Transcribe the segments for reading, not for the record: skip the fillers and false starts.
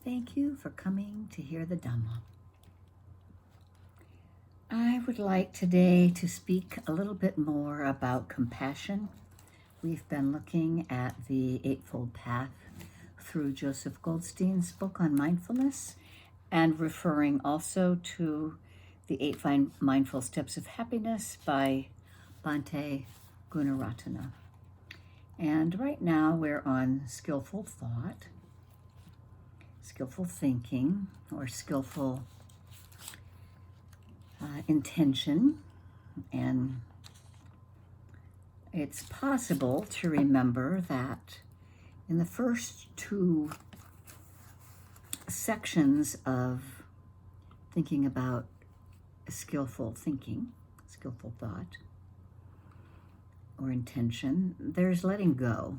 Thank you for coming to hear the Dhamma. I would like today to speak a little bit more about compassion. We've been looking at the Eightfold Path through Joseph Goldstein's book on mindfulness and referring also to the Eight Mindful Steps of Happiness by Bhante Gunaratana. And right now we're on Skillful Thought, skillful thinking, or skillful intention. And it's possible to remember that in the first two sections of thinking about skillful thinking, skillful thought, or intention, there's letting go.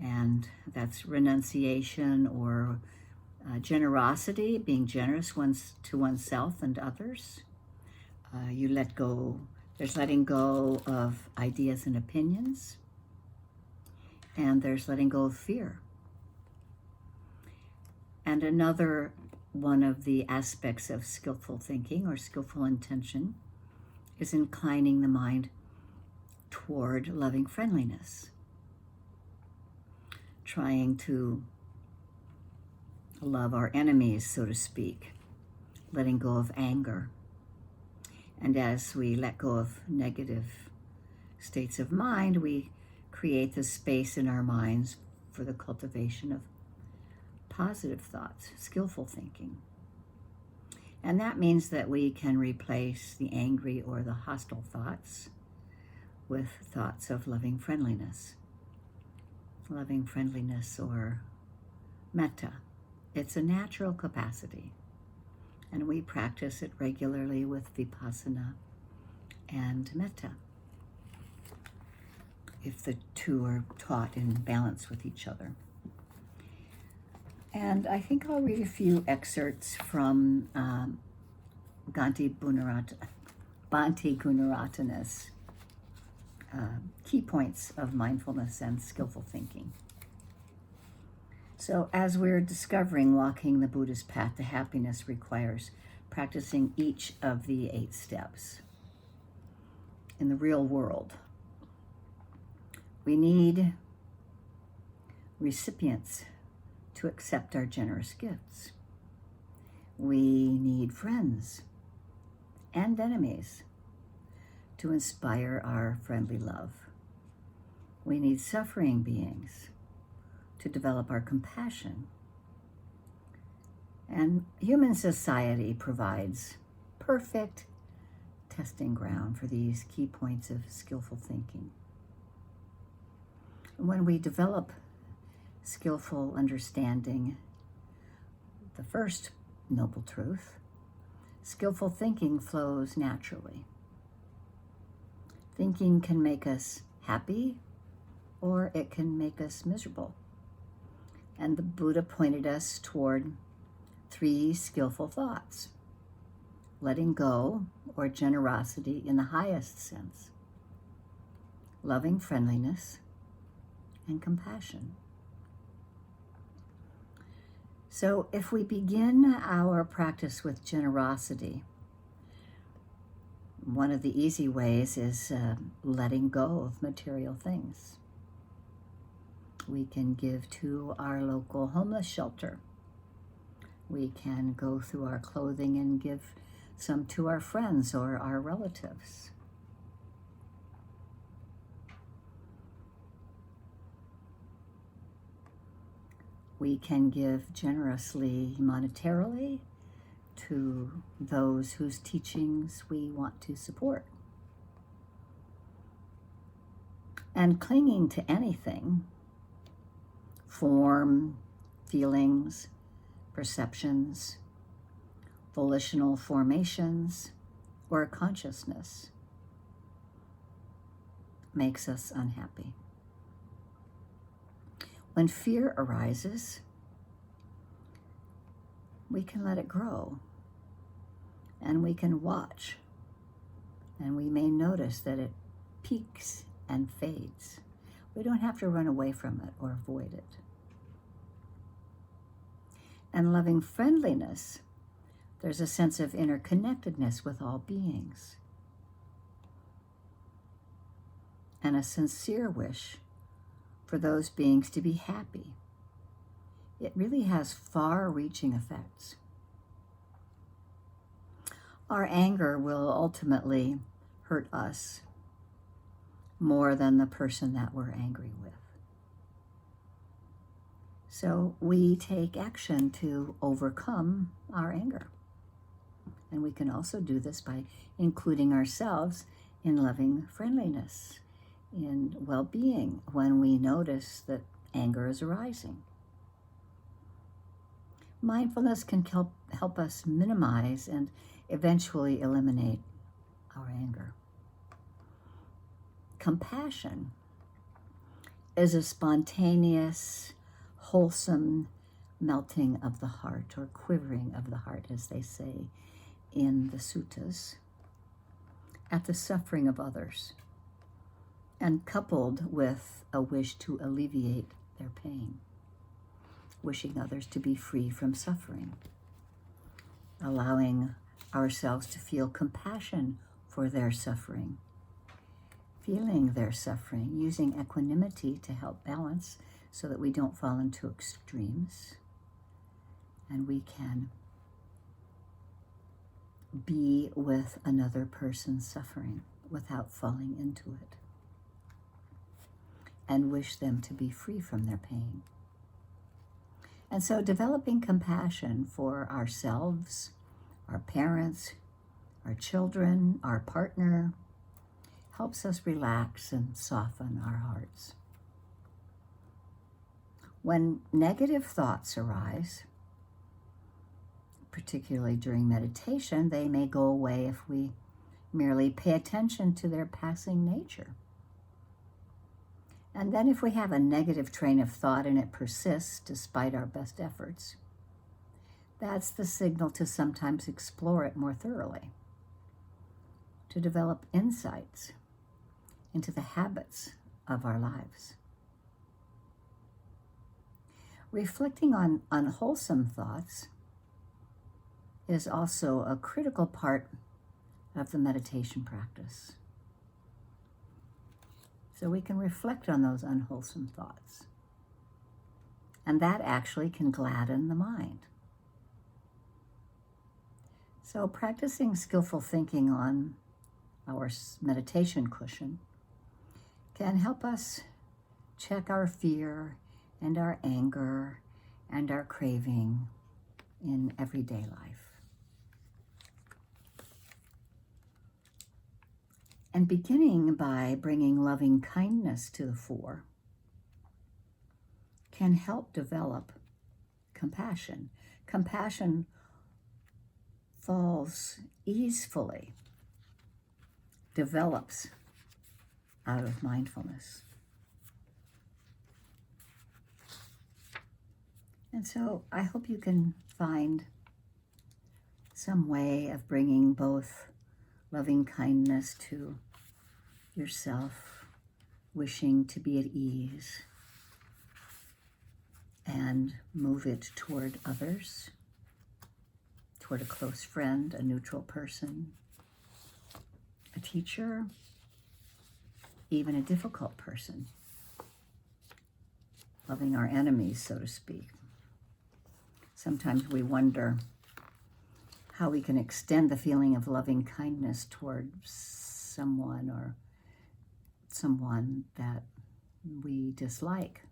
And that's renunciation or generosity, being generous to oneself and others. You let go, there's letting go of ideas and opinions. And there's letting go of fear. And another one of the aspects of skillful thinking or skillful intention is inclining the mind toward loving friendliness. Trying to love our enemies, so to speak, letting go of anger. And as we let go of negative states of mind, we create the space in our minds for the cultivation of positive thoughts, skillful thinking. And that means that we can replace the angry or the hostile thoughts with thoughts of loving friendliness or metta. It's a natural capacity, and we practice it regularly with vipassana and metta, if the two are taught in balance with each other. And I think I'll read a few excerpts from Bhante Gunaratana's key points of mindfulness and skillful thinking. So as we're discovering walking the Buddhist path to happiness requires practicing each of the 8 steps. In the real world, we need recipients to accept our generous gifts. We need friends and enemies to inspire our friendly love. We need suffering beings to develop our compassion. And human society provides perfect testing ground for these key points of skillful thinking. When we develop skillful understanding, the first noble truth, skillful thinking flows naturally. Thinking can make us happy, or it can make us miserable. And the Buddha pointed us toward 3 skillful thoughts: letting go, or generosity in the highest sense, loving friendliness, and compassion. So if we begin our practice with generosity, one of the easy ways is letting go of material things. We can give to our local homeless shelter. We can go through our clothing and give some to our friends or our relatives. We can give generously monetarily to those whose teachings we want to support. And clinging to anything, form, feelings, perceptions, volitional formations, or consciousness, makes us unhappy. When fear arises, we can let it grow, and we can watch, and we may notice that it peaks and fades. We don't have to run away from it or avoid it. and loving friendliness, there's a sense of interconnectedness with all beings and a sincere wish for those beings to be happy. It really has far-reaching effects. Our anger will ultimately hurt us more than the person that we're angry with. So we take action to overcome our anger. And we can also do this by including ourselves in loving friendliness, in well-being when we notice that anger is arising. Mindfulness can help us minimize and eventually eliminate our anger. Compassion is a spontaneous, wholesome melting of the heart, or quivering of the heart, as they say in the suttas, at the suffering of others, and coupled with a wish to alleviate their pain, wishing others to be free from suffering, allowing ourselves to feel compassion for their suffering, feeling their suffering, using equanimity to help balance so that we don't fall into extremes, and we can be with another person's suffering without falling into it, and wish them to be free from their pain. And so developing compassion for ourselves, our parents, our children, our partner, helps us relax and soften our hearts. When negative thoughts arise, particularly during meditation, they may go away if we merely pay attention to their passing nature. And then if we have a negative train of thought and it persists despite our best efforts, that's the signal to sometimes explore it more thoroughly, to develop insights into the habits of our lives. Reflecting on unwholesome thoughts is also a critical part of the meditation practice. So we can reflect on those unwholesome thoughts. And that actually can gladden the mind. So practicing skillful thinking on our meditation cushion can help us check our fear and our anger and our craving in everyday life. And beginning by bringing loving kindness to the fore can help develop compassion. Compassion falls easefully, develops out of mindfulness. And so I hope you can find some way of bringing both loving kindness to yourself, wishing to be at ease, and move it toward others, toward a close friend, a neutral person, a teacher, even a difficult person, loving our enemies, so to speak. Sometimes we wonder how we can extend the feeling of loving kindness toward someone or someone that we dislike.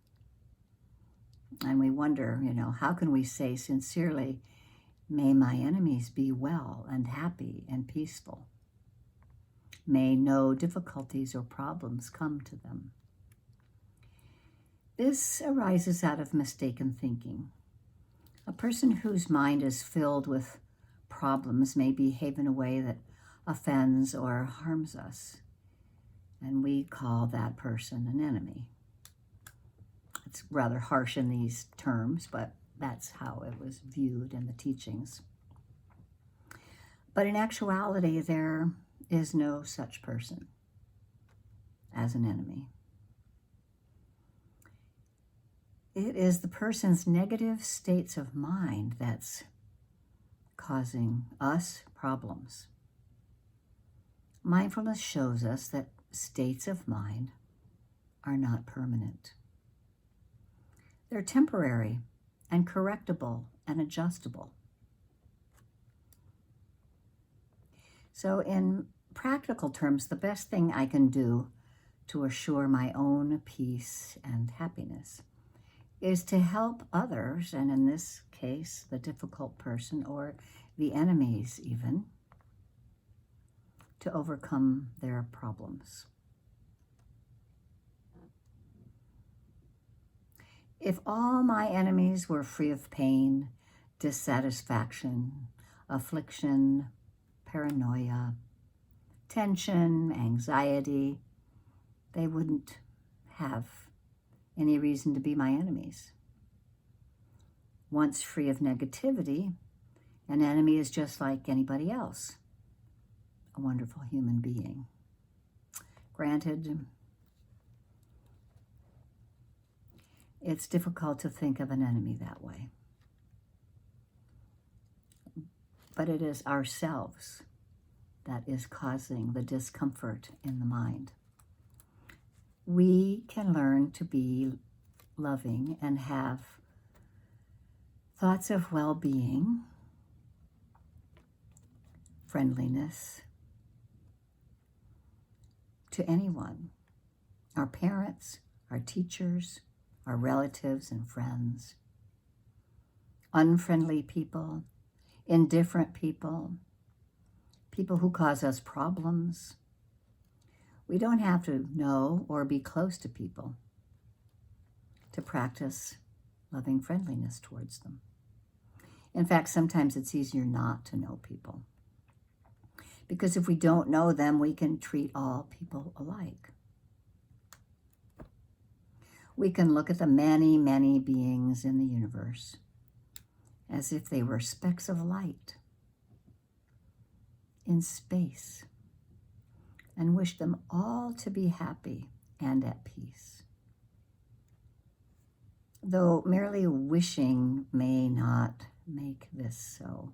And we wonder, how can we say sincerely, may my enemies be well and happy and peaceful. May no difficulties or problems come to them. This arises out of mistaken thinking. A person whose mind is filled with problems may behave in a way that offends or harms us, and we call that person an enemy. It's rather harsh in these terms, but that's how it was viewed in the teachings. But in actuality, there is no such person as an enemy. it is the person's negative states of mind that's causing us problems. Mindfulness shows us that states of mind are not permanent. They're temporary and correctable and adjustable. So in practical terms, the best thing I can do to assure my own peace and happiness is to help others, and in this case, the difficult person or the enemies even, to overcome their problems. If all my enemies were free of pain, dissatisfaction, affliction, paranoia, tension, anxiety, they wouldn't have any reason to be my enemies. Once free of negativity, an enemy is just like anybody else, a wonderful human being. Granted, it's difficult to think of an enemy that way. But it is ourselves that is causing the discomfort in the mind. We can learn to be loving and have thoughts of well-being, friendliness to anyone, our parents, our teachers, our relatives and friends, unfriendly people, indifferent people, people who cause us problems. We don't have to know or be close to people to practice loving friendliness towards them. In fact, sometimes it's easier not to know people, because if we don't know them, we can treat all people alike. We can look at the many, many beings in the universe as if they were specks of light in space and wish them all to be happy and at peace. Though merely wishing may not make this so,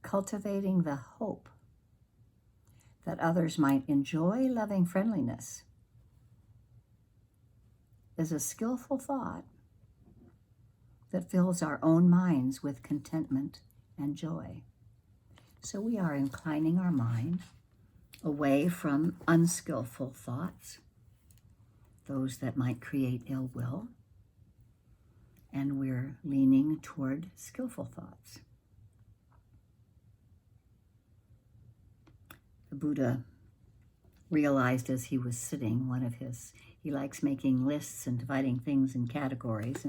cultivating the hope that others might enjoy loving friendliness is a skillful thought that fills our own minds with contentment and joy. So we are inclining our mind away from unskillful thoughts, those that might create ill will, and we're leaning toward skillful thoughts. The Buddha realized as he was sitting, he likes making lists and dividing things in categories.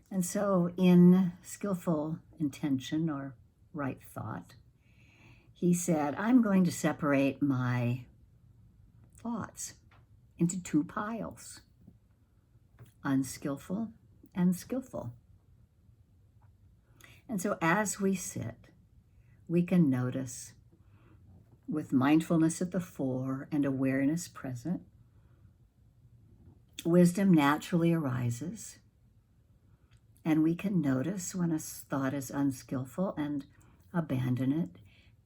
And so in skillful intention or right thought, he said, I'm going to separate my thoughts into two piles, unskillful and skillful. And so as we sit, we can notice with mindfulness at the fore and awareness present, wisdom naturally arises, and we can notice when a thought is unskillful and abandon it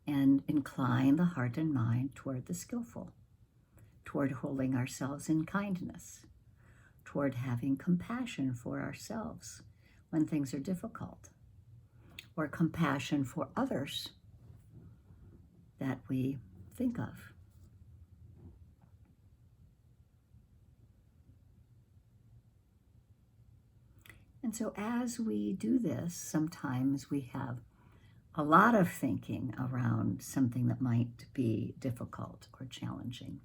and incline the heart and mind toward the skillful, toward holding ourselves in kindness, toward having compassion for ourselves when things are difficult, or compassion for others that we think of. And so as we do this, sometimes we have a lot of thinking around something that might be difficult or challenging,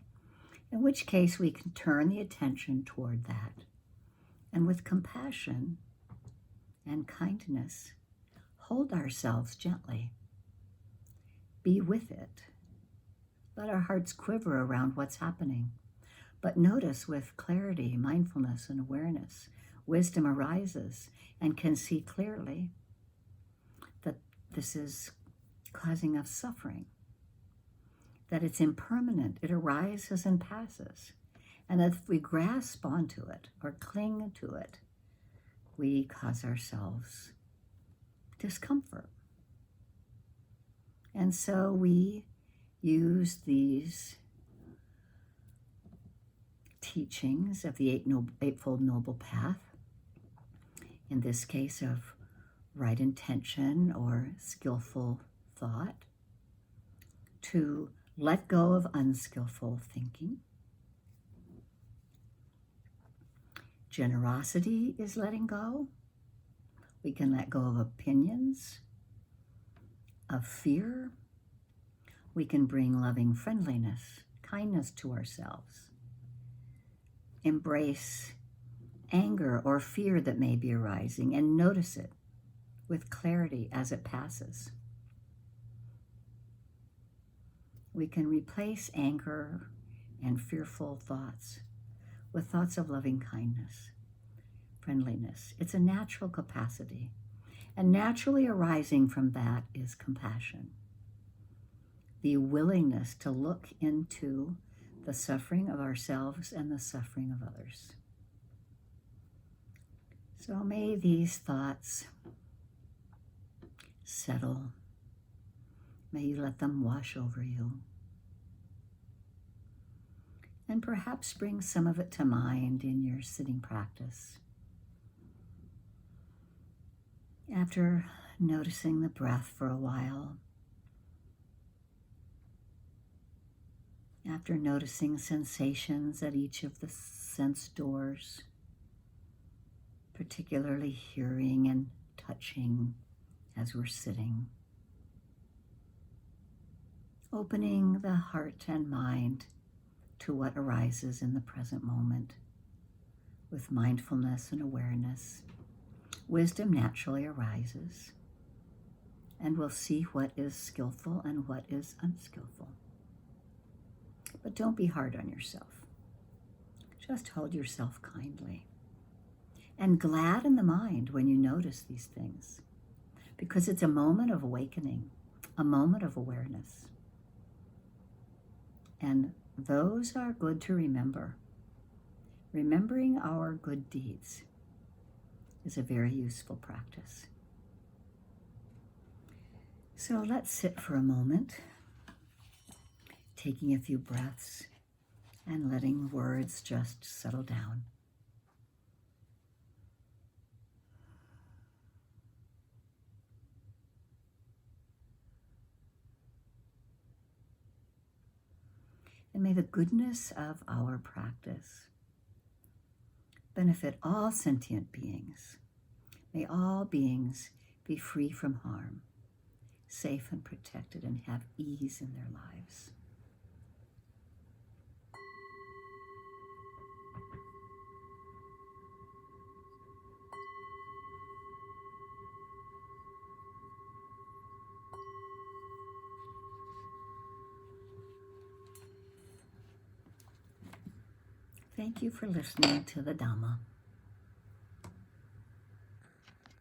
in which case we can turn the attention toward that, and with compassion and kindness, hold ourselves gently. Be with it. Let our hearts quiver around what's happening, but notice with clarity, mindfulness, and awareness. Wisdom arises and can see clearly that this is causing us suffering, that it's impermanent, it arises and passes. And if we grasp onto it or cling to it, we cause ourselves discomfort. And so we use these teachings of the Eightfold Noble Path, in this case of right intention or skillful thought, to let go of unskillful thinking. Generosity is letting go. We can let go of opinions, of fear. We can bring loving friendliness, kindness to ourselves. Embrace anger or fear that may be arising and notice it with clarity as it passes. We can replace anger and fearful thoughts with thoughts of loving kindness, friendliness. It's a natural capacity, and naturally arising from that is compassion. The willingness to look into the suffering of ourselves and the suffering of others. So may these thoughts settle. May you let them wash over you. And perhaps bring some of it to mind in your sitting practice. After noticing the breath for a while, after noticing sensations at each of the sense doors, particularly hearing and touching as we're sitting, opening the heart and mind to what arises in the present moment with mindfulness and awareness. Wisdom naturally arises, and we'll see what is skillful and what is unskillful. But don't be hard on yourself. Just hold yourself kindly and gladden the mind when you notice these things, because it's a moment of awakening, a moment of awareness. And those are good to remember. Remembering our good deeds is a very useful practice. So let's sit for a moment, taking a few breaths and letting words just settle down. And may the goodness of our practice benefit all sentient beings. May all beings be free from harm, safe and protected, and have ease in their lives. Thank you for listening to the Dhamma.